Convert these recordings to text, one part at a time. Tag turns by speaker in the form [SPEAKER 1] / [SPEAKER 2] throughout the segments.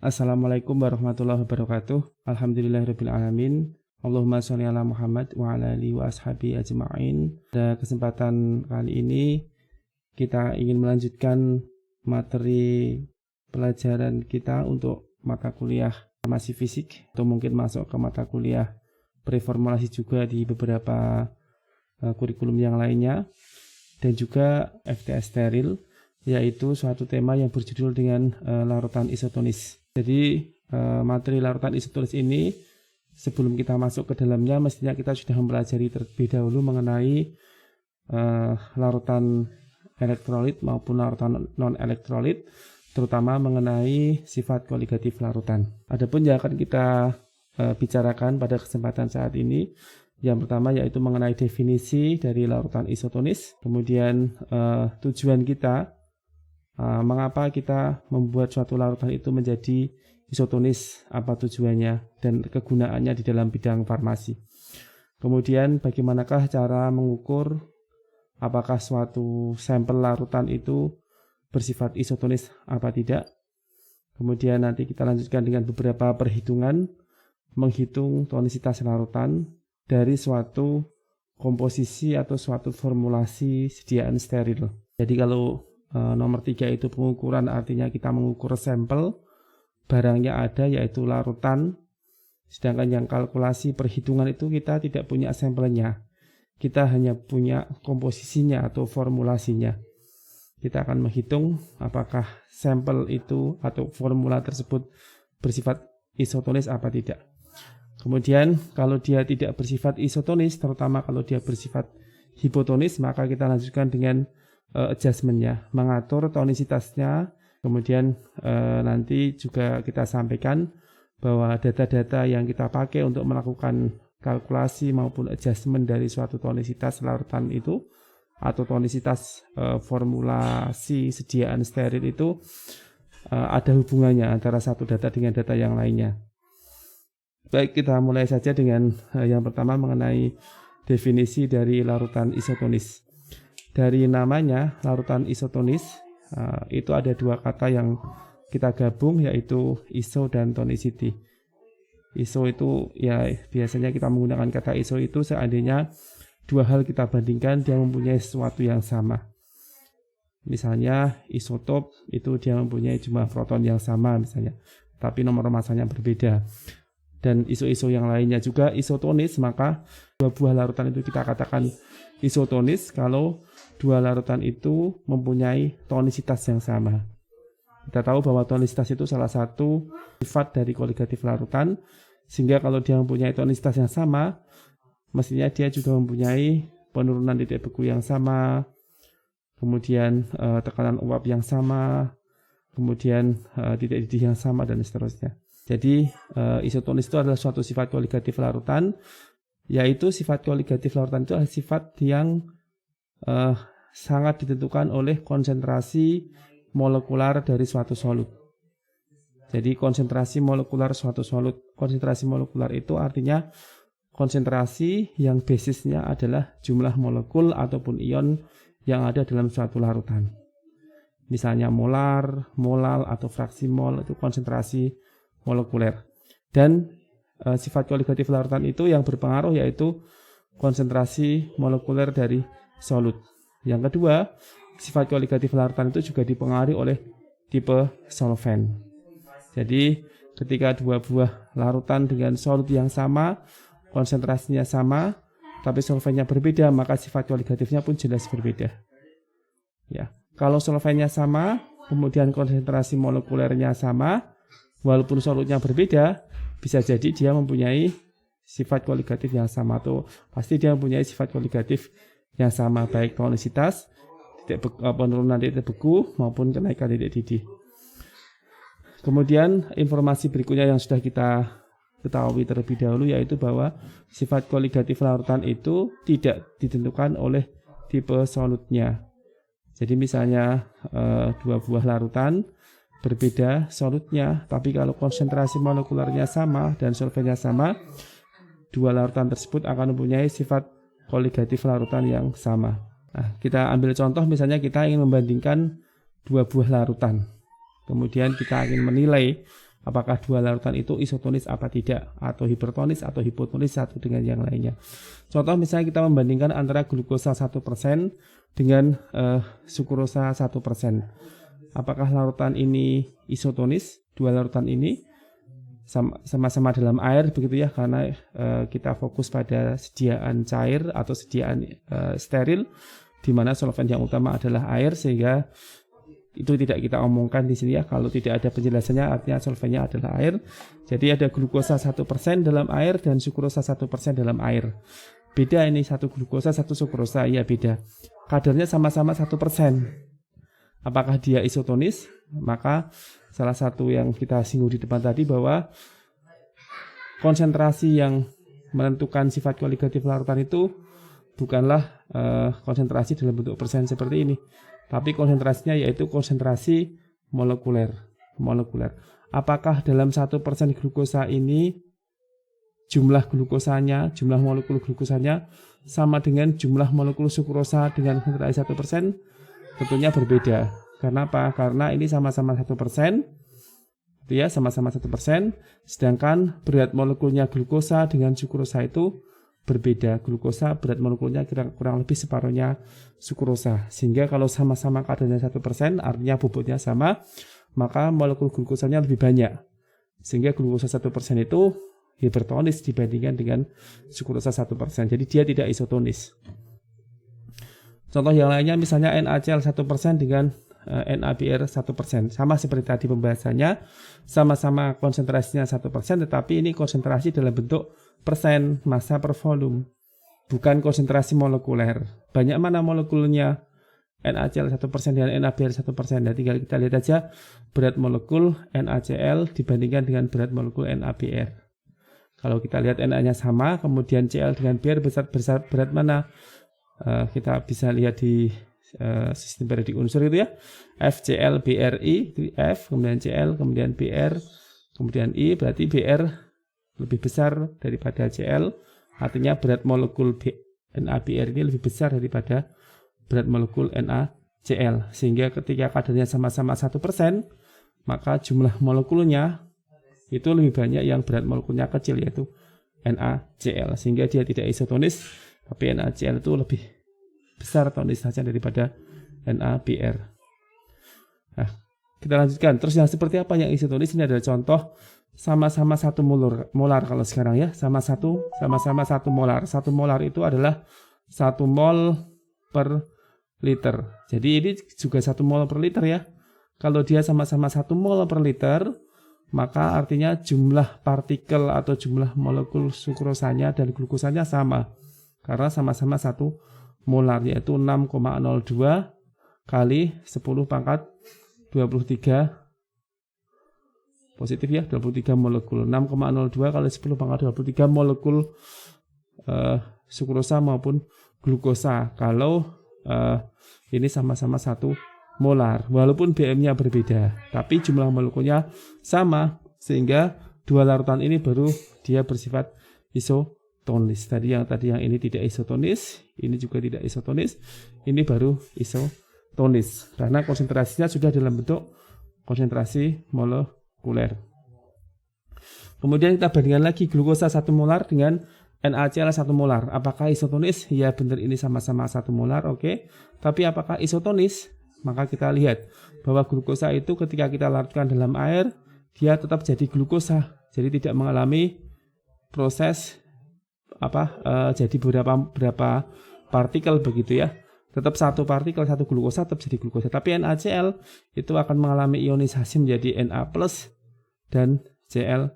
[SPEAKER 1] Assalamualaikum warahmatullahi wabarakatuh. Alhamdulillahirabbil alamin. Allahumma sholli ala Muhammad wa ala alihi wa ashabi ajma'in. Pada kesempatan kali ini kita ingin melanjutkan materi pelajaran kita untuk mata kuliah farmasi fisik atau mungkin masuk ke mata kuliah preformulasi juga di beberapa kurikulum yang lainnya, dan juga FTS steril, yaitu suatu tema yang berjudul dengan larutan isotonis. Jadi materi larutan isotonis ini sebelum kita masuk ke dalamnya mestinya kita sudah mempelajari terlebih dahulu mengenai larutan elektrolit maupun larutan non-elektrolit, terutama mengenai sifat koligatif larutan. Adapun yang akan kita bicarakan pada kesempatan saat ini, yang pertama yaitu mengenai definisi dari larutan isotonis, kemudian tujuan kita, mengapa kita membuat suatu larutan itu menjadi isotonis, apa tujuannya dan kegunaannya di dalam bidang farmasi. Kemudian bagaimanakah cara mengukur apakah suatu sampel larutan itu bersifat isotonis apa tidak. Kemudian nanti kita lanjutkan dengan beberapa perhitungan menghitung tonisitas larutan dari suatu komposisi atau suatu formulasi sediaan steril. Jadi kalau nomor 3 itu pengukuran, artinya kita mengukur sampel, barangnya ada yaitu larutan. Sedangkan yang kalkulasi perhitungan itu kita tidak punya sampelnya, kita hanya punya komposisinya atau formulasinya. Kita akan menghitung apakah sampel itu atau formula tersebut bersifat isotonis apa tidak. Kemudian kalau dia tidak bersifat isotonis, terutama kalau dia bersifat hipotonis, maka kita lanjutkan dengan adjustment-nya, mengatur tonisitasnya. Kemudian nanti juga kita sampaikan bahwa data-data yang kita pakai untuk melakukan kalkulasi maupun adjustment dari suatu tonisitas larutan itu atau tonisitas formulasi sediaan steril itu ada hubungannya antara satu data dengan data yang lainnya. Baik, kita mulai saja dengan yang pertama mengenai definisi dari larutan isotonis. Dari namanya larutan isotonis, itu ada dua kata yang kita gabung, yaitu iso dan tonicity. Iso itu ya biasanya kita menggunakan kata iso itu seandainya dua hal kita bandingkan dia mempunyai sesuatu yang sama. Misalnya isotop itu dia mempunyai jumlah proton yang sama misalnya, tapi nomor masanya berbeda. Dan iso-iso yang lainnya juga isotonis, maka dua buah larutan itu kita katakan isotonis kalau dua larutan itu mempunyai tonisitas yang sama. Kita tahu bahwa tonisitas itu salah satu sifat dari koligatif larutan, sehingga kalau dia mempunyai tonisitas yang sama, mestinya dia juga mempunyai penurunan titik beku yang sama, kemudian tekanan uap yang sama, kemudian titik didih yang sama, dan seterusnya. Jadi isotonis itu adalah suatu sifat koligatif larutan, yaitu sifat koligatif larutan itu adalah sifat yang sangat ditentukan oleh konsentrasi molekular dari suatu solut. Jadi konsentrasi molekular suatu solut, konsentrasi molekular itu artinya konsentrasi yang basisnya adalah jumlah molekul ataupun ion yang ada dalam suatu larutan. Misalnya molar, molal, atau fraksi mol itu konsentrasi molekuler. Dan sifat koligatif larutan itu yang berpengaruh yaitu konsentrasi molekuler dari solut. Yang kedua, sifat koligatif larutan itu juga dipengaruhi oleh tipe solvent. Jadi ketika dua buah larutan dengan solut yang sama, konsentrasinya sama, tapi solventnya berbeda, maka sifat koligatifnya pun jelas berbeda. Ya, kalau solventnya sama, kemudian konsentrasi molekulernya sama, walaupun solutnya berbeda, bisa jadi dia mempunyai sifat koligatif yang sama, atau pasti dia mempunyai sifat koligatif yang sama, baik tonisitas, penurunan titik beku maupun kenaikan titik didih. Kemudian informasi berikutnya yang sudah kita ketahui terlebih dahulu yaitu bahwa sifat koligatif larutan itu tidak ditentukan oleh tipe solutnya. Jadi misalnya dua buah larutan berbeda solutnya, tapi kalau konsentrasi molekulernya sama dan solventnya sama, dua larutan tersebut akan mempunyai sifat koligatif larutan yang sama. Nah, kita ambil contoh, misalnya kita ingin membandingkan dua buah larutan. Kemudian kita ingin menilai apakah dua larutan itu isotonis apa tidak, atau hipertonis atau hipotonis satu dengan yang lainnya. Contoh misalnya kita membandingkan antara glukosa 1% dengan sukrosa 1%. Apakah larutan ini isotonis? Dua larutan ini sama-sama dalam air begitu ya, karena kita fokus pada sediaan cair atau sediaan steril, di mana solvent yang utama adalah air, sehingga itu tidak kita omongkan di sini ya. Kalau tidak ada penjelasannya artinya solventnya adalah air. Jadi ada glukosa 1% dalam air dan sukrosa 1% dalam air. Beda ini, satu glukosa satu sukrosa, ya beda. Kadarnya sama-sama 1%. Apakah dia isotonis? Maka salah satu yang kita singgung di depan tadi bahwa konsentrasi yang menentukan sifat kualitatif larutan itu bukanlah konsentrasi dalam bentuk persen seperti ini, tapi konsentrasinya yaitu konsentrasi molekuler. Apakah dalam 1% glukosa ini jumlah glukosanya, jumlah molekul glukosanya sama dengan jumlah molekul sukrosa dengan konsentrasi 1%? Tentunya berbeda. Kenapa? Karena ini sama-sama 1%, itu ya, sama-sama 1%, sedangkan berat molekulnya glukosa dengan sukrosa itu berbeda. Glukosa berat molekulnya kurang lebih separuhnya sukrosa, sehingga kalau sama-sama kadarnya 1%, artinya bobotnya sama, maka molekul glukosanya lebih banyak, sehingga glukosa 1% itu hipertonis dibandingkan dengan sukrosa 1%. Jadi dia tidak isotonis. Contoh yang lainnya misalnya NaCl 1% dengan NaBr 1%. Sama seperti tadi pembahasannya, sama-sama konsentrasinya 1%, tetapi ini konsentrasi dalam bentuk persen massa per volume, bukan konsentrasi molekuler. Banyak mana molekulnya NaCl 1% dengan NaBr 1%. Nah, tinggal kita lihat aja berat molekul NaCl dibandingkan dengan berat molekul NaBr. Kalau kita lihat Na-nya sama, kemudian Cl dengan Br besar berat mana? Kita bisa lihat di sistem periodik unsur itu ya, FCl BRI, itu F, kemudian Cl, kemudian Br, kemudian I, berarti Br lebih besar daripada Cl, artinya berat molekul NaBr ini lebih besar daripada berat molekul NaCl, sehingga ketika kadarnya sama-sama 1%, maka jumlah molekulnya itu lebih banyak yang berat molekulnya kecil, yaitu NaCl, sehingga dia tidak isotonis, tapi NaCl itu lebih besar tonisnya daripada NaBr. Nah, kita lanjutkan. Terus yang seperti apa yang isotonis? Ini adalah contoh sama-sama 1 molar kalau sekarang ya, sama-sama 1 molar. 1 molar itu adalah 1 mol per liter. Jadi ini juga 1 mol per liter ya. Kalau dia sama-sama 1 mol per liter, maka artinya jumlah partikel atau jumlah molekul sukrosanya dan glukosanya sama, karena sama-sama 1 molar, yaitu 6,02 kali 10 pangkat 23 positif ya, 23 molekul. 6,02 kali 10 pangkat 23 molekul sukrosa maupun glukosa, kalau ini sama-sama 1 molar, walaupun BM-nya berbeda, tapi jumlah molekulnya sama, sehingga dua larutan ini baru dia bersifat isotonis. Tadi yang ini tidak isotonis, ini juga tidak isotonis, ini baru isotonis karena konsentrasinya sudah dalam bentuk konsentrasi molekuler. Kemudian kita bandingkan lagi glukosa 1 molar dengan NaCl 1 molar. Apakah isotonis? Ya benar, ini sama-sama 1 molar, oke. Tapi apakah isotonis? Maka kita lihat bahwa glukosa itu ketika kita larutkan dalam air, dia tetap jadi glukosa, jadi tidak mengalami proses jadi berapa partikel begitu ya. Tetap satu partikel, satu glukosa tetap jadi glukosa. Tapi NaCl itu akan mengalami ionisasi menjadi Na+ dan Cl-.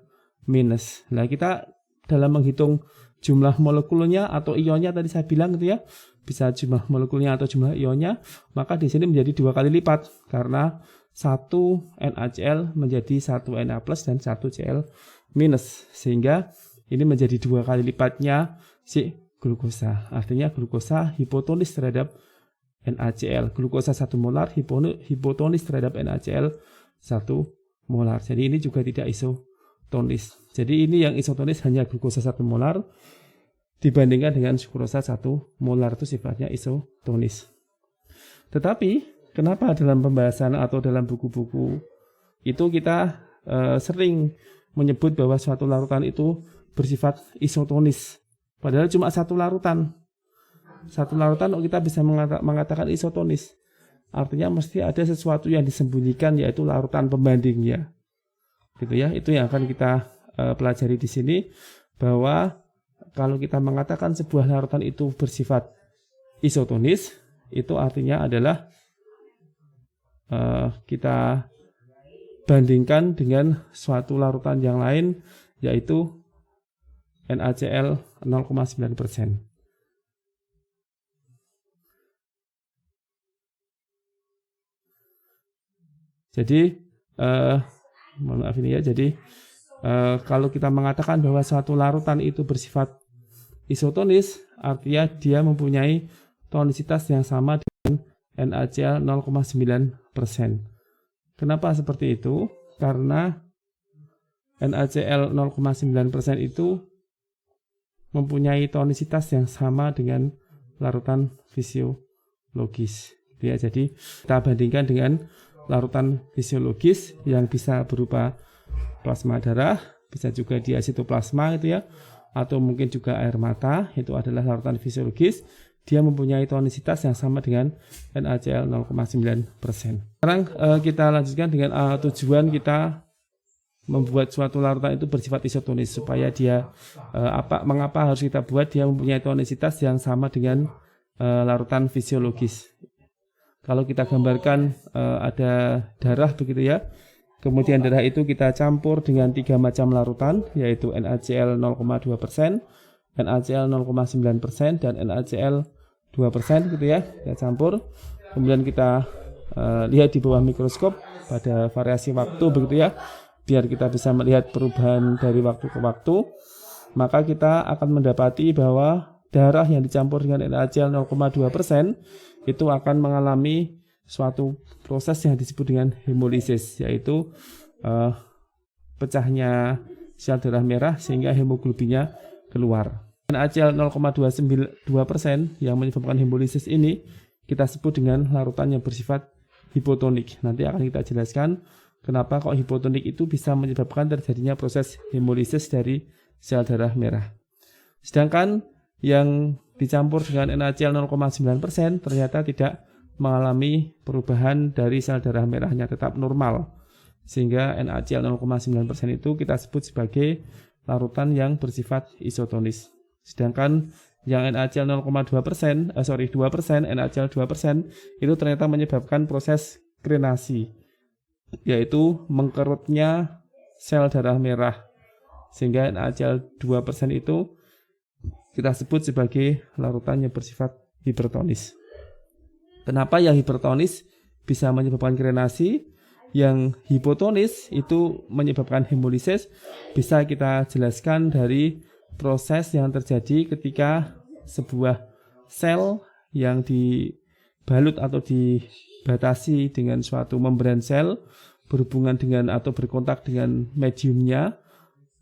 [SPEAKER 1] Nah, kita dalam menghitung jumlah molekulnya atau ionnya tadi saya bilang gitu ya, bisa jumlah molekulnya atau jumlah ionnya, maka di sini menjadi 2 kali lipat karena 1 NaCl menjadi 1 Na+ dan 1 Cl-, sehingga ini menjadi 2 kali lipatnya si glukosa. Artinya glukosa hipotonis terhadap NaCl. Glukosa 1 molar hipotonis terhadap NaCl 1 molar. Jadi ini juga tidak isotonis. Jadi ini yang isotonis hanya glukosa 1 molar dibandingkan dengan sukrosa 1 molar, itu sifatnya isotonis. Tetapi kenapa dalam pembahasan atau dalam buku-buku itu kita sering menyebut bahwa suatu larutan itu bersifat isotonis. Padahal cuma satu larutan. Satu larutan kita bisa mengatakan isotonis. Artinya mesti ada sesuatu yang disembunyikan, yaitu larutan pembandingnya. Gitu ya. Itu yang akan kita pelajari di sini, bahwa kalau kita mengatakan sebuah larutan itu bersifat isotonis, itu artinya adalah kita bandingkan dengan suatu larutan yang lain, yaitu NaCl 0,9%. Jadi mohon maaf ini ya. Jadi kalau kita mengatakan bahwa suatu larutan itu bersifat isotonis, artinya dia mempunyai tonisitas yang sama dengan NaCl 0,9%. Kenapa seperti itu? Karena NaCl 0,9% itu mempunyai tonisitas yang sama dengan larutan fisiologis. Ya, jadi kita bandingkan dengan larutan fisiologis yang bisa berupa plasma darah, bisa juga diasitoplasma gitu ya, atau mungkin juga air mata, itu adalah larutan fisiologis. Dia mempunyai tonisitas yang sama dengan NaCl 0,9%. Sekarang kita lanjutkan dengan tujuan kita membuat suatu larutan itu bersifat isotonis, supaya dia mengapa harus kita buat dia mempunyai tonisitas yang sama dengan larutan fisiologis. Kalau kita gambarkan ada darah begitu ya, kemudian darah itu kita campur dengan 3 macam larutan, yaitu NaCl 0,2%, NaCl 0,9%, dan NaCl 2% gitu ya. Kita campur, kemudian kita lihat di bawah mikroskop pada variasi waktu begitu ya, biar kita bisa melihat perubahan dari waktu ke waktu. Maka kita akan mendapati bahwa darah yang dicampur dengan NaCl 0,2% itu akan mengalami suatu proses yang disebut dengan hemolisis, yaitu pecahnya sel darah merah sehingga hemoglobinnya keluar. NaCl 0,2% yang menyebabkan hemolisis ini kita sebut dengan larutan yang bersifat hipotonik. Nanti akan kita jelaskan kenapa kok hipotonik itu bisa menyebabkan terjadinya proses hemolisis dari sel darah merah. Sedangkan yang dicampur dengan NaCl 0,9% ternyata tidak mengalami perubahan dari sel darah merahnya, tetap normal. Sehingga NaCl 0,9% itu kita sebut sebagai larutan yang bersifat isotonis. Sedangkan yang NaCl 2%, NaCl 2% itu ternyata menyebabkan proses krenasi, yaitu mengkerutnya sel darah merah. Sehingga NaCl 2% itu kita sebut sebagai larutan yang bersifat hipertonis. Kenapa yang hipertonis bisa menyebabkan krenasi, yang hipotonis itu menyebabkan hemolisis? Bisa kita jelaskan dari proses yang terjadi ketika sebuah sel yang dibalut atau dibatasi dengan suatu membran sel berhubungan dengan atau berkontak dengan mediumnya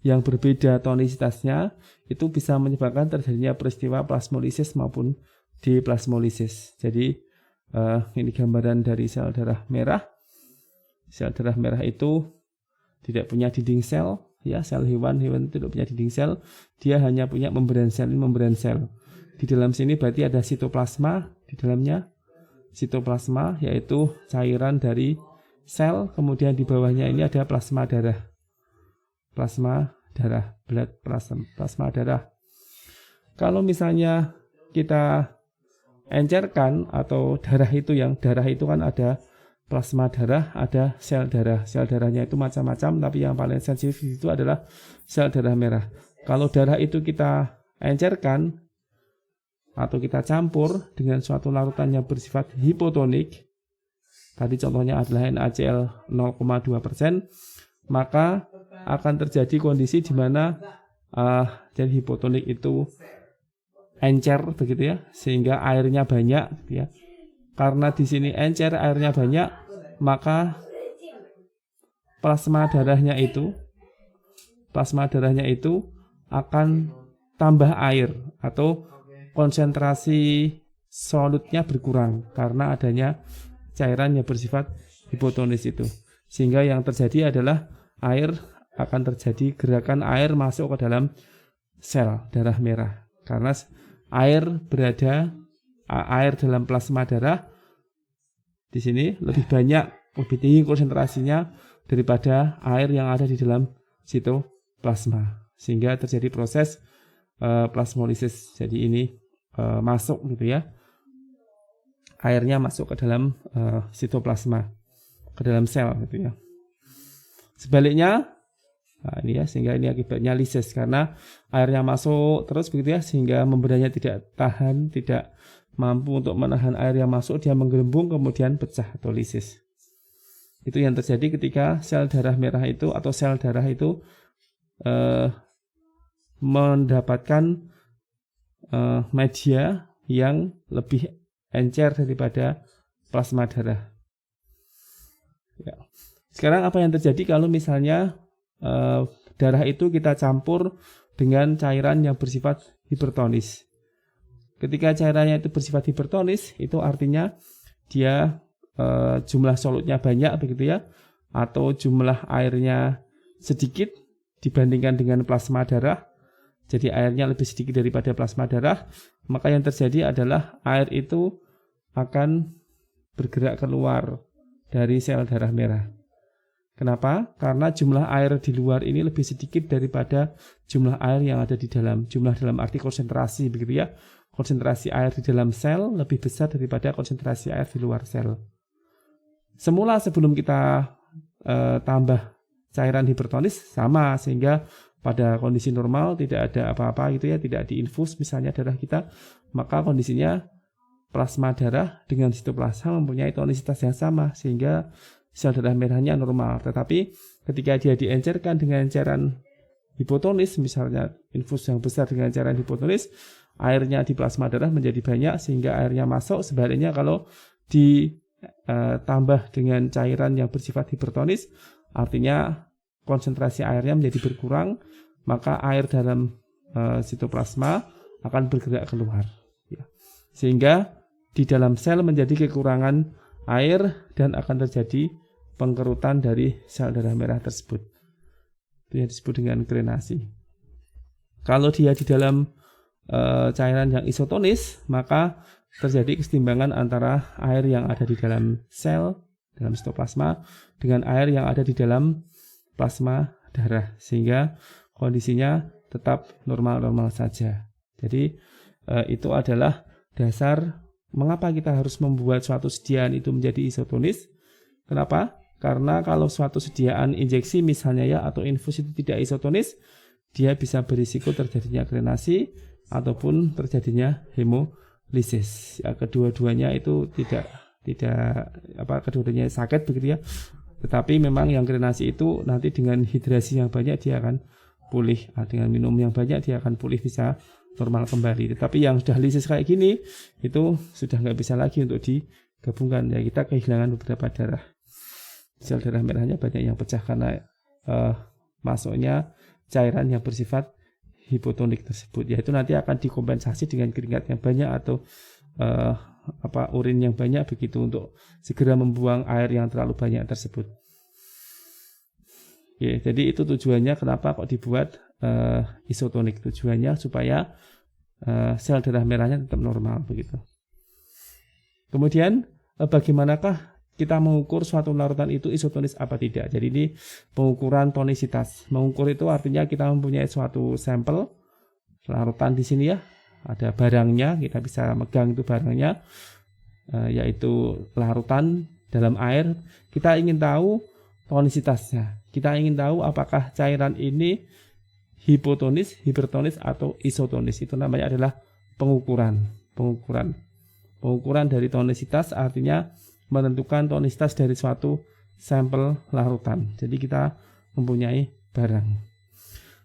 [SPEAKER 1] yang berbeda tonisitasnya, itu bisa menyebabkan terjadinya peristiwa plasmolisis maupun diplasmolisis. Jadi ini gambaran dari sel darah merah. Sel darah merah itu tidak punya dinding sel, ya, sel hewan tidak punya dinding sel, dia hanya punya membran sel. Di dalam sini berarti ada sitoplasma di dalamnya. Sitoplasma yaitu cairan dari sel, kemudian di bawahnya ini ada plasma darah. Plasma darah. Kalau misalnya kita encerkan atau darah itu kan ada plasma darah, ada sel darah. Sel darahnya itu macam-macam, tapi yang paling sensitif itu adalah sel darah merah. Kalau darah itu kita encerkan atau kita campur dengan suatu larutan yang bersifat hipotonik, tadi contohnya adalah NaCl 0,2%, maka akan terjadi kondisi di mana jadi hipotonik itu encer begitu ya, sehingga airnya banyak ya. Karena di sini encer, airnya banyak, maka plasma darahnya itu akan tambah air atau konsentrasi solutnya berkurang karena adanya cairan yang bersifat hipotonis itu. Sehingga yang terjadi adalah air akan terjadi gerakan air masuk ke dalam sel darah merah. Karena air dalam plasma darah di sini lebih tinggi konsentrasinya daripada air yang ada di dalam sitoplasma, sehingga terjadi proses plasmolisis. Jadi ini masuk gitu ya, airnya masuk ke dalam sitoplasma, ke dalam sel gitu ya. Sebaliknya, nah ini ya, sehingga ini akibatnya lisis karena airnya masuk terus begitu ya, sehingga membrannya tidak tahan, tidak mampu untuk menahan air yang masuk, dia menggelembung kemudian pecah atau lisis. Itu yang terjadi ketika sel darah merah itu atau sel darah itu mendapatkan media yang lebih encer daripada plasma darah. Ya. Sekarang apa yang terjadi kalau misalnya darah itu kita campur dengan cairan yang bersifat hipertonis? Ketika cairannya itu bersifat hipertonis, itu artinya dia jumlah solutnya banyak begitu ya, atau jumlah airnya sedikit dibandingkan dengan plasma darah. Jadi airnya lebih sedikit daripada plasma darah, maka yang terjadi adalah air itu akan bergerak keluar dari sel darah merah. Kenapa? Karena jumlah air di luar ini lebih sedikit daripada jumlah air yang ada di dalam. Jumlah dalam arti konsentrasi begitu ya. Konsentrasi air di dalam sel lebih besar daripada konsentrasi air di luar sel. Semula sebelum kita tambah cairan hipertonis sama, sehingga pada kondisi normal tidak ada apa-apa gitu ya, tidak diinfus misalnya darah kita, maka kondisinya plasma darah dengan sitoplasma mempunyai tonisitas yang sama sehingga sel darah merahnya normal. Tetapi ketika dia diencerkan dengan cairan hipotonis, misalnya infus yang besar dengan cairan hipotonis, airnya di plasma darah menjadi banyak sehingga airnya masuk. Sebaliknya kalau ditambah dengan cairan yang bersifat hipertonis, artinya konsentrasi airnya menjadi berkurang, maka air dalam sitoplasma akan bergerak keluar ya. Sehingga di dalam sel menjadi kekurangan air dan akan terjadi pengkerutan dari sel darah merah tersebut. Itu yang disebut dengan krenasi. Kalau dia di dalam cairan yang isotonis, maka terjadi kesetimbangan antara air yang ada di dalam sel, dalam sitoplasma, dengan air yang ada di dalam plasma darah, sehingga kondisinya tetap normal-normal saja. Jadi itu adalah dasar mengapa kita harus membuat suatu sediaan itu menjadi isotonis. Kenapa? Karena kalau suatu sediaan injeksi misalnya ya, atau infus itu tidak isotonis, dia bisa berisiko terjadinya krenasi ataupun terjadinya hemolisis. Ya, kedua-duanya itu kedua-duanya sakit begitu ya. Tetapi memang yang krenasi itu nanti dengan hidrasi yang banyak dia akan pulih. Dengan minum yang banyak dia akan pulih, bisa normal kembali. Tetapi yang sudah lisis kayak gini itu sudah nggak bisa lagi untuk digabungkan ya, kita kehilangan beberapa darah. Sel darah merahnya banyak yang pecah karena masuknya cairan yang bersifat hipotonik tersebut. Yaitu nanti akan dikompensasi dengan keringat yang banyak atau urin yang banyak begitu untuk segera membuang air yang terlalu banyak tersebut. Oke, jadi itu tujuannya kenapa kok dibuat isotonik. Tujuannya supaya sel darah merahnya tetap normal begitu. Kemudian bagaimanakah kita mengukur suatu larutan itu isotonis apa tidak? Jadi ini pengukuran tonisitas. Mengukur itu artinya kita mempunyai suatu sampel larutan di sini ya. Ada barangnya, kita bisa megang itu barangnya, yaitu larutan dalam air. Kita ingin tahu tonisitasnya. Kita ingin tahu apakah cairan ini hipotonis, hipertonis, atau isotonis. Itu namanya adalah pengukuran. Pengukuran dari tonisitas artinya menentukan tonisitas dari suatu sampel larutan. Jadi kita mempunyai barang.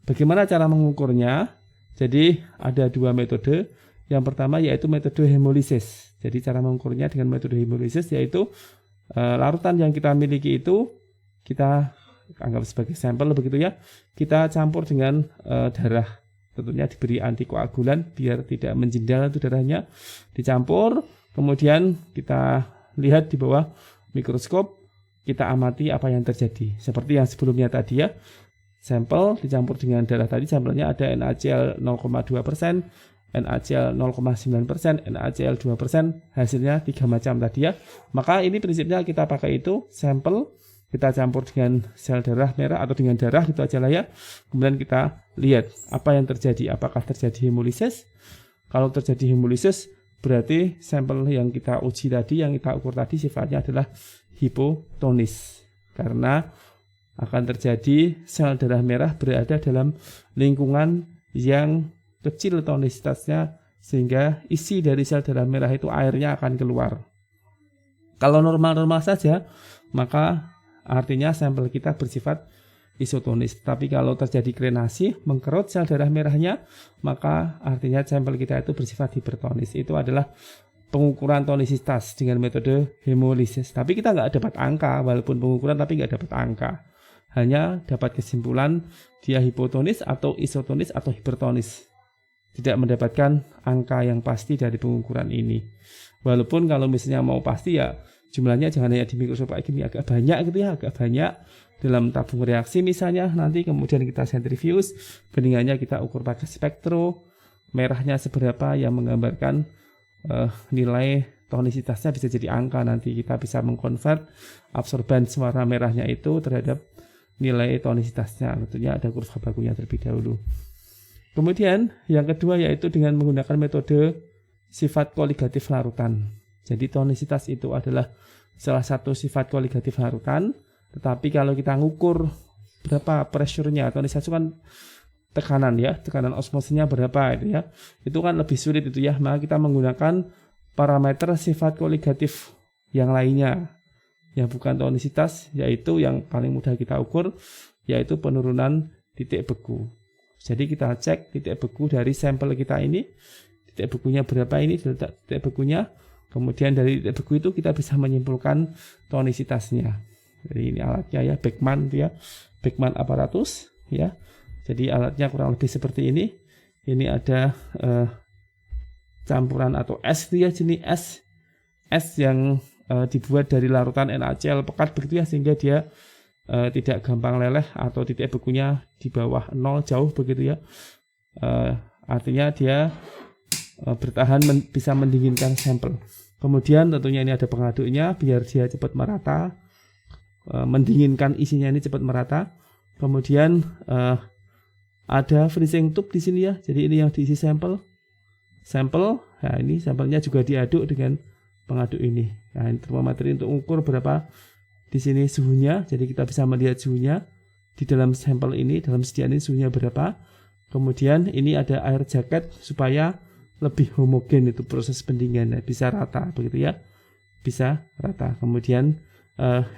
[SPEAKER 1] Bagaimana cara mengukurnya? Jadi ada dua metode. Yang pertama yaitu metode hemolisis. Jadi cara mengukurnya dengan metode hemolisis yaitu larutan yang kita miliki itu kita anggap sebagai sampel begitu ya. Kita campur dengan darah. Tentunya diberi antikoagulan biar tidak menjendal itu darahnya. Dicampur, kemudian kita lihat di bawah mikroskop kita amati apa yang terjadi. Seperti yang sebelumnya tadi ya, sampel dicampur dengan darah tadi, sampelnya ada NaCl 0,2%, NaCl 0,9%, NaCl 2%, hasilnya 3 macam tadi ya. Maka ini prinsipnya kita pakai itu, sampel kita campur dengan sel darah merah atau dengan darah gitu aja lah ya. Kemudian kita lihat apa yang terjadi, apakah terjadi hemolisis. Kalau terjadi hemolisis berarti sampel yang kita uji tadi, yang kita ukur tadi sifatnya adalah hipotonis. Karena akan terjadi sel darah merah berada dalam lingkungan yang kecil tonisitasnya, sehingga isi dari sel darah merah itu airnya akan keluar. Kalau normal-normal saja, maka artinya sampel kita bersifat isotonis. Tapi kalau terjadi krenasi, mengkerut sel darah merahnya, maka artinya sampel kita itu bersifat hipertonis. Itu adalah pengukuran tonisitas dengan metode hemolisis. Tapi kita nggak dapat angka, walaupun pengukuran tapi nggak dapat angka. Hanya dapat kesimpulan dia hipotonis atau isotonis atau hipertonis. Tidak mendapatkan angka yang pasti dari pengukuran ini. Walaupun kalau misalnya mau pasti ya jumlahnya jangan hanya di mikroskop kimia, agak banyak gitu ya, agak banyak dalam tabung reaksi misalnya, nanti kemudian kita sentrifuge, bandingannya kita ukur pakai spektro, merahnya seberapa yang menggambarkan nilai tonisitasnya bisa jadi angka, nanti kita bisa mengkonvert absorban warna merahnya itu terhadap nilai tonisitasnya. Tentunya ada kurva bakunya terlebih dahulu. Kemudian yang kedua yaitu dengan menggunakan metode sifat koligatif larutan. Jadi tonisitas itu adalah salah satu sifat koligatif larutan, tetapi kalau kita ngukur berapa pressure-nya, tonisitas itu kan tekanan ya, tekanan osmosisnya berapa itu ya, itu kan lebih sulit itu ya, maka kita menggunakan parameter sifat koligatif yang lainnya, yang bukan tonisitas, yaitu yang paling mudah kita ukur, yaitu penurunan titik beku. Jadi kita cek titik beku dari sampel kita ini, titik bekunya berapa ini, titik bekunya, kemudian dari titik beku itu kita bisa menyimpulkan tonisitasnya. Jadi ini alatnya ya, Beckman ya, Beckman aparatus ya. Jadi alatnya kurang lebih seperti ini. Ini ada campuran atau es ya, jenis es yang dibuat dari larutan NaCl pekat begitu ya, sehingga dia tidak gampang leleh atau titik bekunya di bawah 0 jauh begitu ya. Artinya dia bertahan bisa mendinginkan sampel. Kemudian tentunya ini ada pengaduknya biar dia cepat merata, mendinginkan isinya ini cepat merata. Kemudian ada freezing tube di sini ya. Jadi ini yang diisi sampel. Nah ini sampelnya juga diaduk dengan pengaduk ini. Nah ini termometer untuk ukur berapa di sini suhunya. Jadi kita bisa melihat suhunya di dalam sampel ini, dalam sediaan ini suhunya berapa. Kemudian ini ada air jaket supaya lebih homogen itu proses pendinginannya, bisa rata begitu ya, bisa rata. Kemudian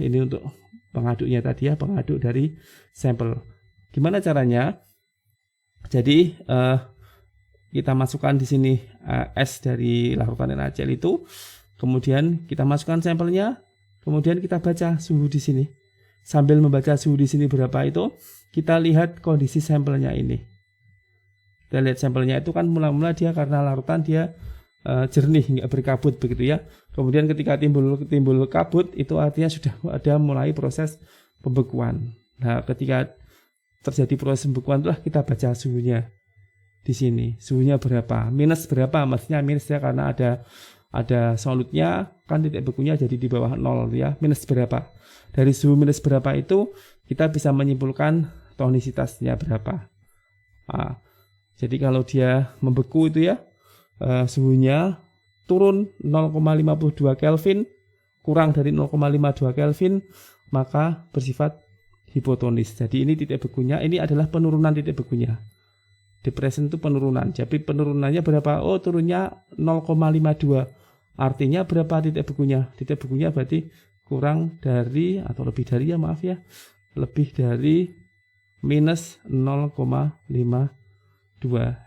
[SPEAKER 1] ini untuk pengaduknya tadi ya, pengaduk dari sampel. Gimana caranya? Jadi kita masukkan di sini es dari larutan NaCl itu, kemudian kita masukkan sampelnya, kemudian kita baca suhu di sini. Sambil membaca suhu di sini berapa itu, kita lihat kondisi sampelnya ini. Kita lihat sampelnya itu kan mula-mula dia karena larutan dia jernih, nggak berkabut begitu ya. Kemudian ketika timbul kabut itu artinya sudah ada mulai proses pembekuan. Nah ketika terjadi proses pembekuan itulah kita baca suhunya di sini. Suhunya berapa? Minus berapa? Maksudnya minus ya karena ada solutnya kan titik bekunya jadi di bawah 0 ya. Minus berapa? Dari suhu minus berapa itu kita bisa menyimpulkan tonisitasnya berapa. Jadi kalau dia membeku itu ya, suhunya turun 0,52 Kelvin, kurang dari 0,52 Kelvin, maka bersifat hipotonis. Jadi ini titik bekunya, ini adalah penurunan titik bekunya. Depression itu penurunan. Jadi penurunannya berapa? Oh, turunnya 0,52. Artinya berapa titik bekunya? Titik bekunya berarti kurang dari atau lebih dari ya, maaf ya. Lebih dari minus 0,52.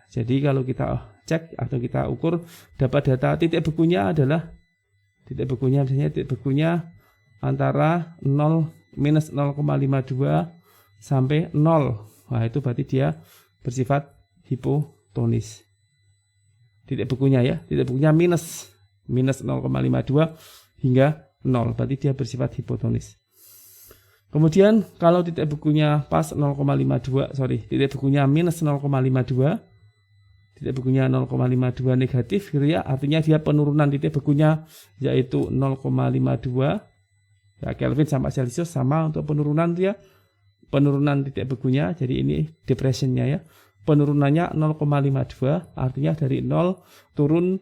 [SPEAKER 1] Jadi kalau kita cek atau kita ukur dapat data titik bekunya adalah titik bekunya misalnya titik bekunya antara 0 minus 0,52 sampai 0. Nah, itu berarti dia bersifat hipotonis. Titik bekunya ya, titik bekunya minus 0,52 hingga 0, berarti dia bersifat hipotonis. Kemudian kalau titik bekunya pas 0,52, titik bekunya minus 0,52, titik bekunya 0,52 negatif gitu ya, artinya dia penurunan titik bekunya yaitu 0,52 ya, Kelvin sama Celsius sama untuk penurunan dia, penurunan titik bekunya, jadi ini depressionnya ya, penurunannya 0,52, artinya dari 0 turun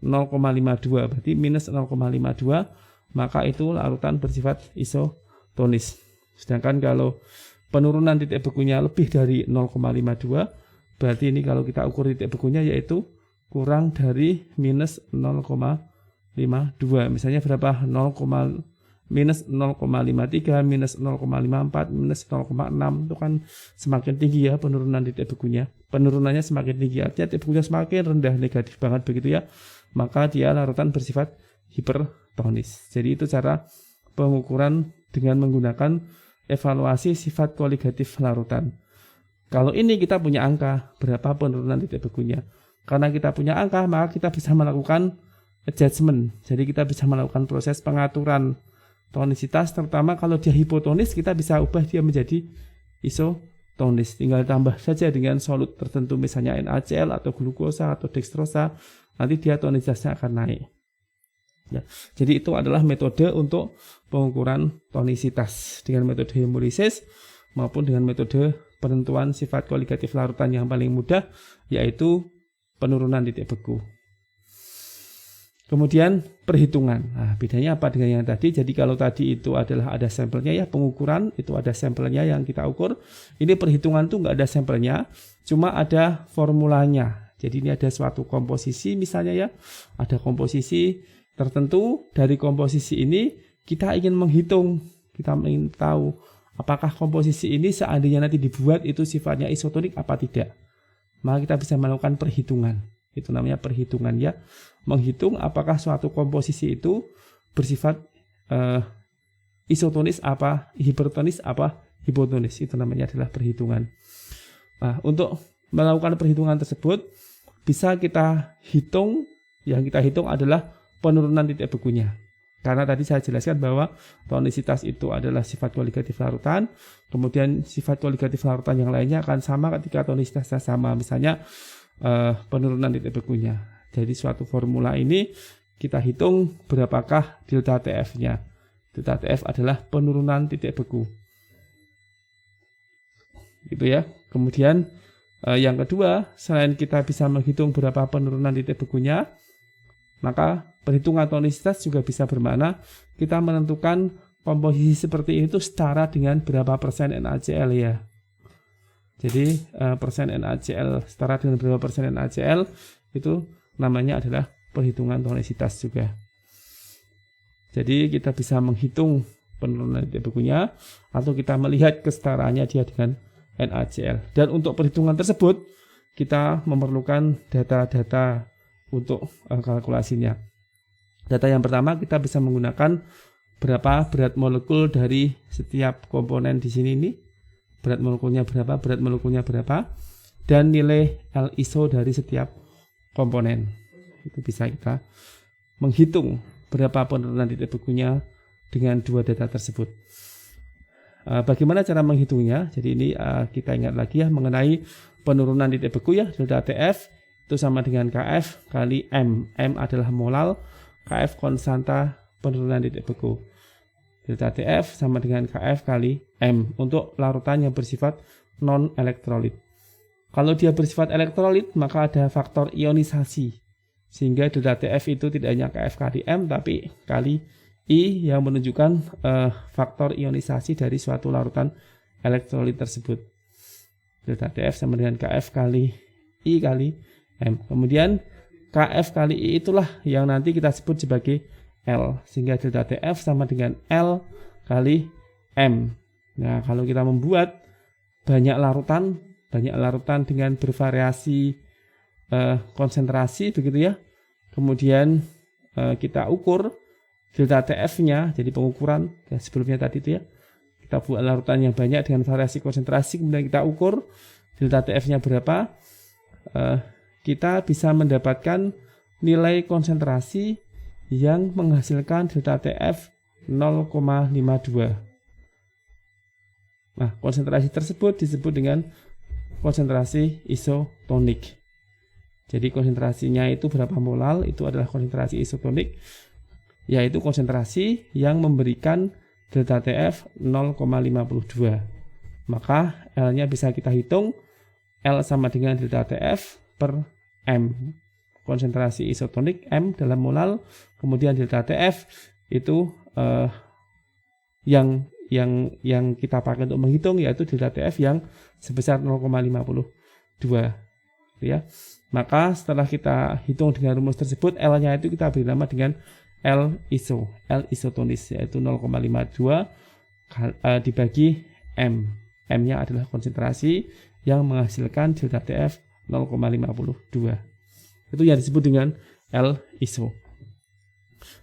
[SPEAKER 1] 0,52, berarti minus 0,52, maka itu larutan bersifat isotonis. Sedangkan kalau penurunan titik bekunya lebih dari 0,52, berarti ini kalau kita ukur titik bekunya yaitu kurang dari minus 0,52. Misalnya berapa? Minus 0,53, minus 0,54, minus 0,6, itu kan semakin tinggi ya penurunan titik bekunya. Penurunannya semakin tinggi, artinya titik bekunya semakin rendah, negatif banget begitu ya. Maka dia larutan bersifat hipertonis. Jadi itu cara pengukuran dengan menggunakan evaluasi sifat koligatif larutan. Kalau ini kita punya angka berapa penurunan titik bekunya. Karena kita punya angka, maka kita bisa melakukan adjustment. Jadi kita bisa melakukan proses pengaturan tonisitas, terutama kalau dia hipotonis kita bisa ubah dia menjadi isotonis. Tinggal tambah saja dengan solut tertentu, misalnya NaCl atau glukosa atau dextrosa, nanti dia tonisitasnya akan naik. Ya, jadi itu adalah metode untuk pengukuran tonisitas dengan metode hemolisis maupun dengan metode penentuan sifat koligatif larutan yang paling mudah, yaitu penurunan titik beku. Kemudian perhitungan. Nah, bedanya apa dengan yang tadi? Jadi kalau tadi itu adalah ada sampelnya ya, pengukuran itu ada sampelnya yang kita ukur. Ini perhitungan tuh nggak ada sampelnya, cuma ada formulanya. Jadi ini ada suatu komposisi misalnya ya, ada komposisi tertentu. Dari komposisi ini kita ingin menghitung, kita ingin tahu apakah komposisi ini seandainya nanti dibuat itu sifatnya isotonik apa tidak. Maka kita bisa melakukan perhitungan. Itu namanya perhitungan ya. Menghitung apakah suatu komposisi itu bersifat isotonis apa, hipertonis apa, hipotonis. Itu namanya adalah perhitungan. Nah, untuk melakukan perhitungan tersebut bisa kita hitung, yang kita hitung adalah penurunan titik bekunya. Karena tadi saya jelaskan bahwa tonisitas itu adalah sifat koligatif larutan, kemudian sifat koligatif larutan yang lainnya akan sama ketika tonisitasnya sama, misalnya penurunan titik bekunya. Jadi suatu formula ini kita hitung berapakah delta TF-nya. Delta TF adalah penurunan titik beku. Gitu ya. Kemudian yang kedua, selain kita bisa menghitung berapa penurunan titik bekunya, maka perhitungan tonisitas juga bisa bermakna kita menentukan komposisi seperti itu setara dengan berapa persen NaCl ya. Jadi persen NaCl setara dengan berapa persen NaCl itu namanya adalah perhitungan tonisitas juga. Jadi kita bisa menghitung penurunan titik bekunya atau kita melihat kesetaraannya dia dengan NaCl. Dan untuk perhitungan tersebut kita memerlukan data-data untuk kalkulasinya. Data yang pertama kita bisa menggunakan berapa berat molekul dari setiap komponen di sini ini. Berat molekulnya berapa, dan nilai L-iso dari setiap komponen. Itu bisa kita menghitung berapa penurunan titik bekunya dengan dua data tersebut. Bagaimana cara menghitungnya? Jadi ini kita ingat lagi ya mengenai penurunan titik beku ya, delta TF itu sama dengan Kf kali M. M adalah molal, Kf konstanta penurunan titik beku. Delta TF sama dengan Kf kali M untuk larutan yang bersifat non-elektrolit. Kalau dia bersifat elektrolit, maka ada faktor ionisasi. Sehingga delta TF itu tidak hanya Kf kali M, tapi kali I yang menunjukkan faktor ionisasi dari suatu larutan elektrolit tersebut. Delta TF sama dengan Kf kali I kali M. Kemudian Kf kali I itulah yang nanti kita sebut sebagai L, sehingga delta TF sama dengan L kali M. Nah, kalau kita membuat banyak larutan dengan bervariasi konsentrasi begitu ya, kemudian kita ukur delta TF-nya, jadi pengukuran ya, sebelumnya tadi itu ya, kita buat larutan yang banyak dengan variasi konsentrasi, kemudian kita ukur delta TF-nya berapa, kita bisa mendapatkan nilai konsentrasi yang menghasilkan delta TF 0,52. Nah, konsentrasi tersebut disebut dengan konsentrasi isotonik. Jadi konsentrasinya itu berapa mol, itu adalah konsentrasi isotonik, yaitu konsentrasi yang memberikan delta TF 0,52. Maka L-nya bisa kita hitung, L sama dengan delta TF per M. Konsentrasi isotonik M dalam molal, kemudian delta TF itu yang kita pakai untuk menghitung yaitu delta TF yang sebesar 0,52 ya. Maka setelah kita hitung dengan rumus tersebut, L-nya itu kita beri nama dengan L isotonis, yaitu 0,52 dibagi M. M-nya adalah konsentrasi yang menghasilkan delta TF 0,52. Itu yang disebut dengan L iso.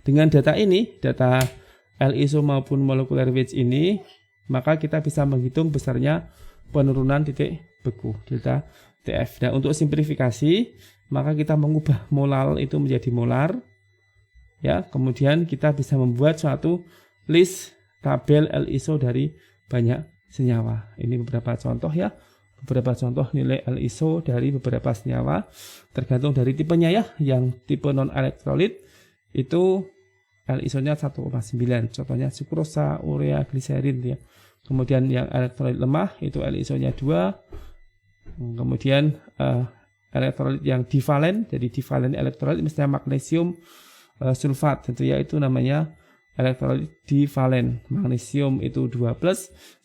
[SPEAKER 1] Dengan data ini, data L iso maupun molecular weight ini, maka kita bisa menghitung besarnya penurunan titik beku delta TF. Dan untuk simplifikasi, maka kita mengubah molal itu menjadi molar. Ya, kemudian kita bisa membuat suatu list tabel L iso dari banyak senyawa. Ini beberapa contoh ya. Beberapa contoh nilai L iso dari beberapa senyawa tergantung dari tipenya ya. Yang tipe non elektrolit itu L isonya 1,9. Contohnya sukrosa, urea, gliserin ya. Kemudian yang elektrolit lemah itu L isonya 2. Kemudian elektrolit yang divalen, jadi divalen elektrolit misalnya magnesium sulfat tentu ya, itu namanya elektrolit divalen. Magnesium itu 2+,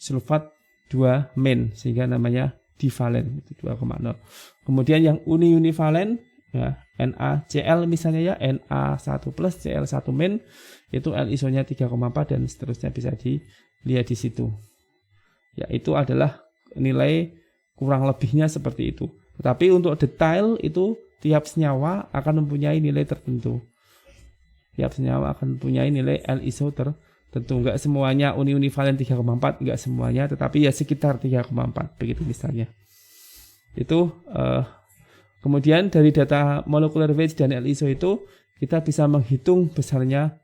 [SPEAKER 1] sulfat 2- sehingga namanya divalen, itu 2,0. Kemudian yang univalen ya, NaCl misalnya ya, Na1+, Cl1- itu L isonya 3,4 dan seterusnya, bisa dilihat di situ. Ya, itu adalah nilai kurang lebihnya seperti itu. Tetapi untuk detail itu tiap senyawa akan mempunyai nilai tertentu. Tiap senyawa akan mempunyai nilai L iso tertentu. Enggak semuanya univalen 3,4, enggak semuanya, tetapi ya sekitar 3,4 begitu misalnya. Itu kemudian dari data molecular weight dan L iso itu kita bisa menghitung besarnya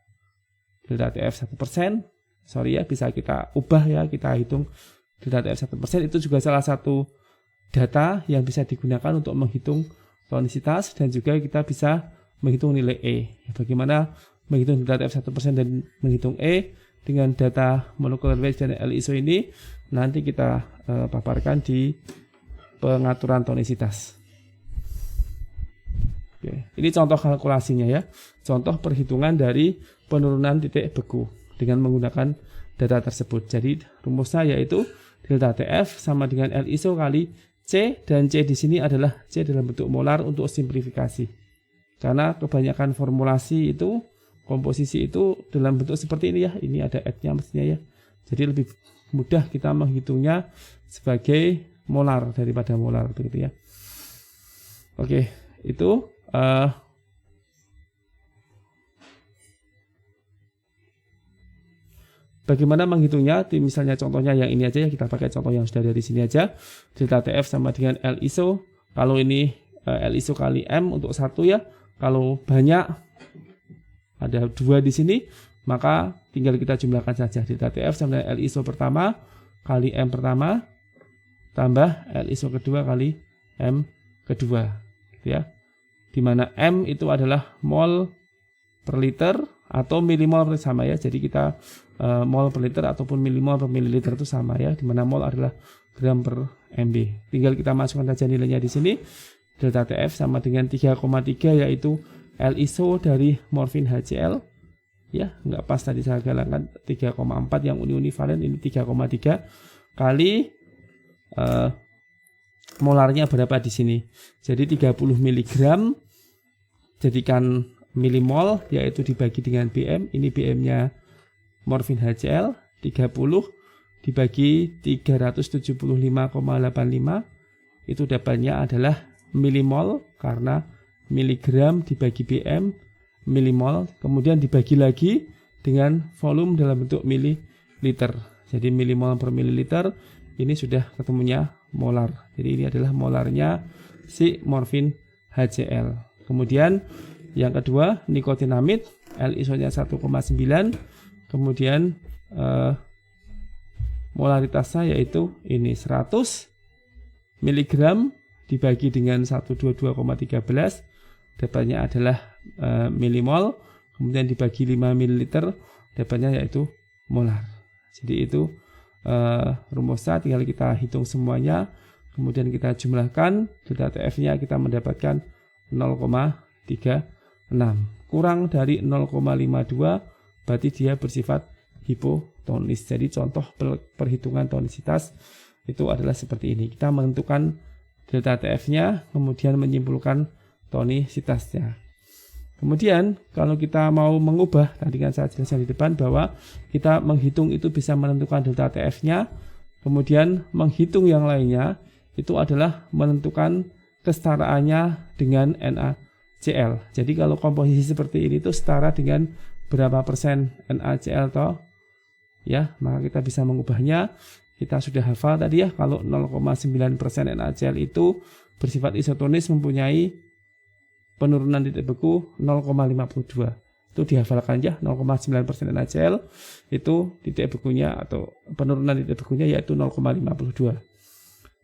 [SPEAKER 1] delta TF 1%. Sorry ya, bisa kita ubah ya, kita hitung delta TF 1%. Itu juga salah satu data yang bisa digunakan untuk menghitung tonisitas, dan juga kita bisa menghitung nilai E. Bagaimana menghitung delta TF 1% dan menghitung E dengan data molecular weight dan L iso ini nanti kita paparkan di pengaturan tonisitas. Oke, ini contoh kalkulasinya ya. Contoh perhitungan dari penurunan titik beku dengan menggunakan data tersebut. Jadi rumusnya yaitu delta TF sama dengan L iso kali C, dan C di sini adalah C dalam bentuk molar untuk simplifikasi. Karena kebanyakan formulasi itu, komposisi itu dalam bentuk seperti ini ya. Ini ada X-nya mestinya ya. Jadi lebih mudah kita menghitungnya sebagai molar daripada molar begitu ya. Oke, itu bagaimana menghitungnya? Misalnya contohnya yang ini aja ya, kita pakai contoh yang sudah dari sini aja. Delta TF sama dengan L iso. Kalau ini L iso kali M untuk 1 ya. Kalau banyak ada 2 di sini, maka tinggal kita jumlahkan saja. Delta TF sama dengan L iso pertama kali M pertama tambah L iso kedua kali M kedua, gitu ya. Dimana M itu adalah mol per liter atau milimol sama ya. Jadi kita mol per liter ataupun milimol per mililiter itu sama ya. Dimana mol adalah gram per MB. Tinggal kita masukkan saja nilainya di sini. Delta TF sama dengan 3,3 yaitu L iso dari morfin HCl. Ya, nggak pas tadi saya galangkan 3,4 yang univalen, ini 3,3 kali molarnya berapa di sini. Jadi 30 mg jadikan milimol, yaitu dibagi dengan BM. Ini BM-nya morfin HCl, 30 dibagi 375,85, itu dapatnya adalah milimol, karena miligram dibagi BM milimol, kemudian dibagi lagi dengan volume dalam bentuk mililiter. Jadi milimol per mililiter ini sudah ketemunya molar. Jadi ini adalah molarnya si morfin HCl. Kemudian yang kedua nikotinamid, L isonya 1,9. Kemudian molaritasnya yaitu ini 100 mg dibagi dengan 122,13 dapatnya adalah milimol, kemudian dibagi 5 ml dapatnya yaitu molar. Jadi itu rumusnya, tinggal kita hitung semuanya, kemudian kita jumlahkan delta TF-nya, kita mendapatkan 0,36 kurang dari 0,52 berarti dia bersifat hipotonis. Jadi contoh perhitungan tonisitas itu adalah seperti ini. Kita menentukan delta TF-nya, kemudian menyimpulkan tonisitasnya. Kemudian kalau kita mau mengubah, tadi kan saya jelaskan di depan bahwa kita menghitung itu bisa menentukan delta TF-nya, kemudian menghitung yang lainnya itu adalah menentukan kesetaraannya dengan NaCl. Jadi kalau komposisi seperti ini itu setara dengan berapa persen NaCl toh? Ya, maka kita bisa mengubahnya. Kita sudah hafal tadi ya, kalau 0,9% NaCl itu bersifat isotonis mempunyai penurunan titik beku 0,52. Itu dihafalkan ya, 0,9% NaCl itu titik bekunya atau penurunan titik bekunya yaitu 0,52.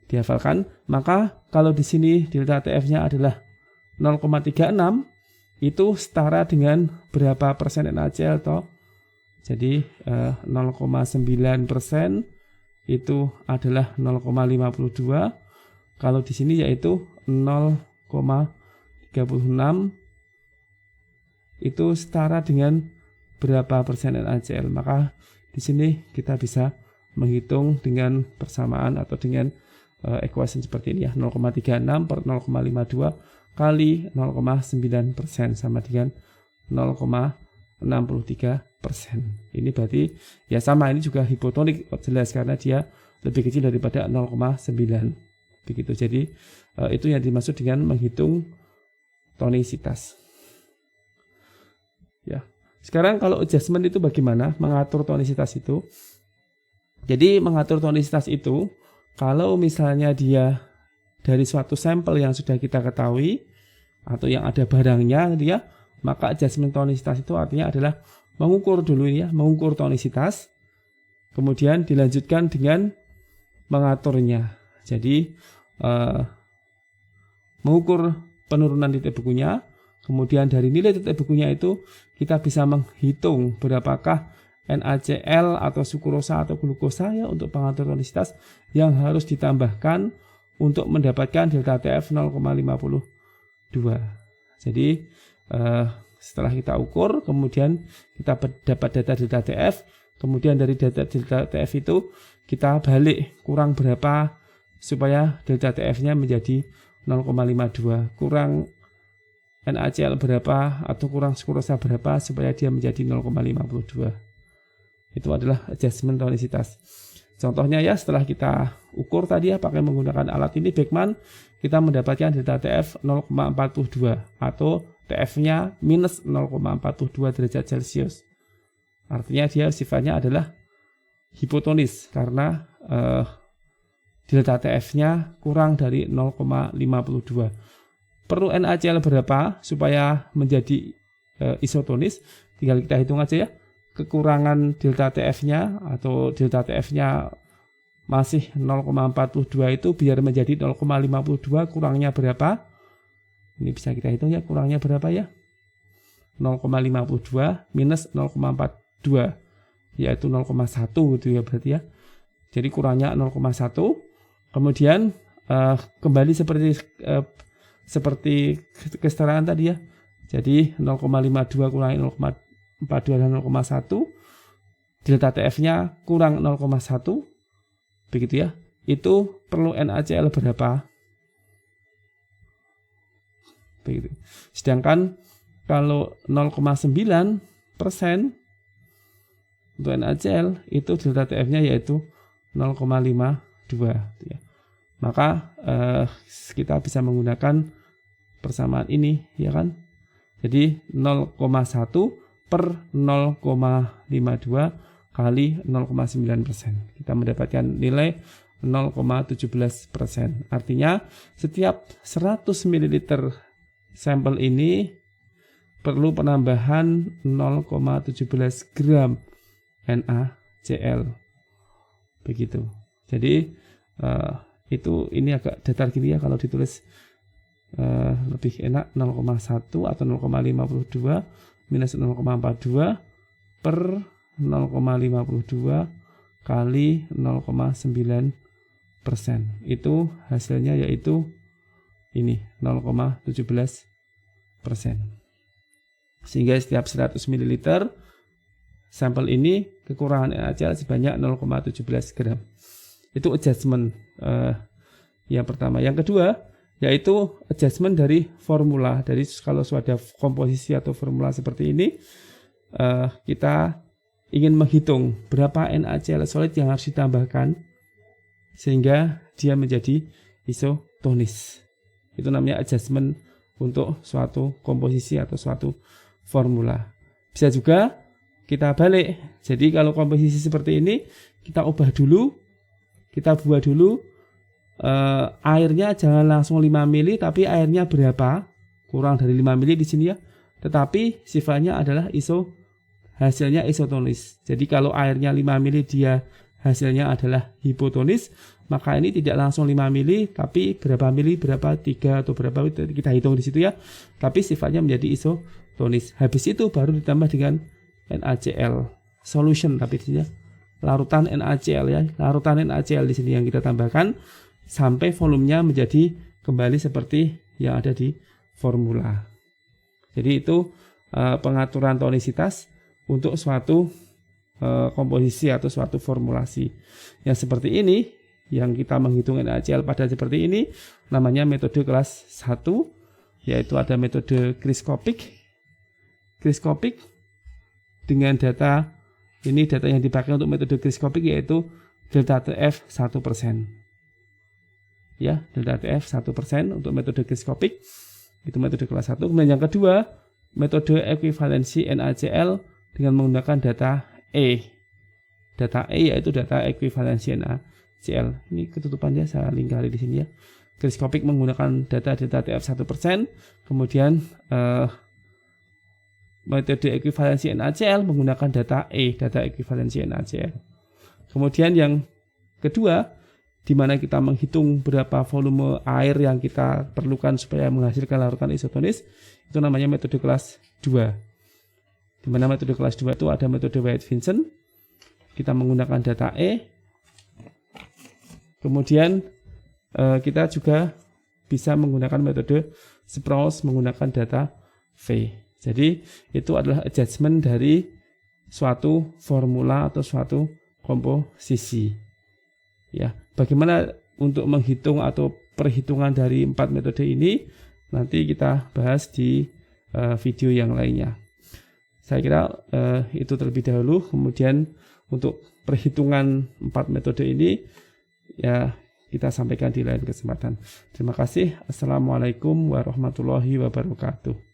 [SPEAKER 1] Dihafalkan. Maka kalau di sini delta TF-nya adalah 0,36 itu setara dengan berapa persen NaCl toh? Jadi 0,9% itu adalah 0,52. Kalau di sini yaitu 0,36 itu setara dengan berapa persen NaCl. Maka di sini kita bisa menghitung dengan persamaan atau dengan equation seperti ini ya, 0,36 per 0,52 kali 0,9% sama dengan 0,63%. Ini berarti ya sama, ini juga hipotonik jelas karena dia lebih kecil daripada 0,9. Begitu. Jadi itu yang dimaksud dengan menghitung tonisitas. Ya. Sekarang kalau adjustment itu bagaimana mengatur tonisitas itu? Jadi mengatur tonisitas itu kalau misalnya dia dari suatu sampel yang sudah kita ketahui atau yang ada barangnya dia, maka adjustment tonisitas itu artinya adalah mengukur dulu ya, mengukur tonisitas, kemudian dilanjutkan dengan mengaturnya. Jadi mengukur penurunan titik bekunya, kemudian dari nilai titik bekunya itu kita bisa menghitung berapakah NaCl atau sukrosa atau glukosa ya untuk pengatur tonisitas yang harus ditambahkan untuk mendapatkan delta TF 0,52. Jadi setelah kita ukur, kemudian kita dapat data delta TF, kemudian dari data delta TF itu kita balik kurang berapa supaya delta TF-nya menjadi 0,52, kurang NaCl berapa atau kurang sukrosa berapa supaya dia menjadi 0,52. Itu adalah adjustment tonisitas. Contohnya ya, setelah kita ukur tadi ya pakai menggunakan alat ini Beckman, kita mendapatkan delta TF 0,42 atau TF-nya minus 0,42 derajat Celcius. Artinya dia sifatnya adalah hipotonis karena delta TF-nya kurang dari 0,52. Perlu NaCl berapa supaya menjadi isotonis? Tinggal kita hitung aja ya. Kekurangan delta TF-nya atau delta TF-nya masih 0,42 itu biar menjadi 0,52 kurangnya berapa? Ini bisa kita hitung ya, kurangnya berapa ya? 0,52 minus 0,42 yaitu 0,1 gitu ya berarti ya. Jadi kurangnya 0,1. Kemudian kembali seperti kesetaraan tadi ya. Jadi 0,52 kurangi 0,42 dan 0,1, delta TF-nya kurang 0,1, begitu ya. Itu perlu NaCl berapa? Begitu. Sedangkan kalau 0,9% untuk NaCl itu delta TF-nya yaitu 0,52 ya. Maka kita bisa menggunakan persamaan ini ya kan. Jadi 0,1 per 0,52 kali 0,9%. Kita mendapatkan nilai 0,17%. Artinya setiap 100 ml sampel ini perlu penambahan 0,17 gram NaCl. begitu. Jadi ini agak datar gini ya, kalau ditulis lebih enak 0,1 atau 0,52 minus 0,42 per 0,52 kali 0,9%. Itu hasilnya yaitu ini 0,17%. Sehingga setiap 100 ml sampel ini kekurangan NaCl sebanyak 0,17 gram. Itu adjustment yang pertama. Yang kedua yaitu adjustment dari formula. Dari kalau sudah komposisi atau formula seperti ini, kita ingin menghitung berapa NaCl solid yang harus ditambahkan sehingga dia menjadi isotonis. Itu namanya adjustment untuk suatu komposisi atau suatu formula. Bisa juga kita balik. Jadi kalau komposisi seperti ini, kita ubah dulu, kita buat dulu, airnya jangan langsung 5 ml, tapi airnya berapa? Kurang dari 5 ml di sini ya. Tetapi sifatnya adalah hasilnya isotonis. Jadi kalau airnya 5 ml dia hasilnya adalah hipotonis, maka ini tidak langsung 5 ml, tapi berapa mili, berapa 3 atau berapa kita hitung di situ ya. Tapi sifatnya menjadi isotonis. Habis itu baru ditambah dengan NaCl solution, tapi di sini ya, larutan NaCl ya. Larutan NaCl di sini yang kita tambahkan sampai volumenya menjadi kembali seperti yang ada di formula. Jadi itu pengaturan tonisitas untuk suatu komposisi atau suatu formulasi. Yang seperti ini, yang kita menghitung NaCl pada seperti ini, namanya metode kelas 1, yaitu ada metode Kriskopik. Kriskopik dengan data, ini data yang dipakai untuk metode Kriskopik yaitu delta TF 1%. Ya, delta TF 1% untuk metode Kriskopik. Itu metode kelas 1. Kemudian yang kedua, metode ekuivalensi NaCl dengan menggunakan data E. Data E yaitu data ekuivalensi NaCl. Ini ketutupannya saya lingkari di sini ya. Kriskopik menggunakan data TF 1%, kemudian metode ekuivalensi NaCl menggunakan data E, data ekuivalensi NaCl. Kemudian yang kedua, di mana kita menghitung berapa volume air yang kita perlukan supaya menghasilkan larutan isotonis, itu namanya metode kelas 2. Di mana metode kelas 2 itu ada metode Wyatt-Vincent, kita menggunakan data E, kemudian kita juga bisa menggunakan metode Sprouse menggunakan data V. Jadi itu adalah adjustment dari suatu formula atau suatu komposisi. Ya, bagaimana untuk menghitung atau perhitungan dari 4 metode ini nanti kita bahas di video yang lainnya. Saya kira itu terlebih dahulu. Kemudian untuk perhitungan 4 metode ini ya kita sampaikan di lain kesempatan. Terima kasih. Assalamualaikum warahmatullahi wabarakatuh.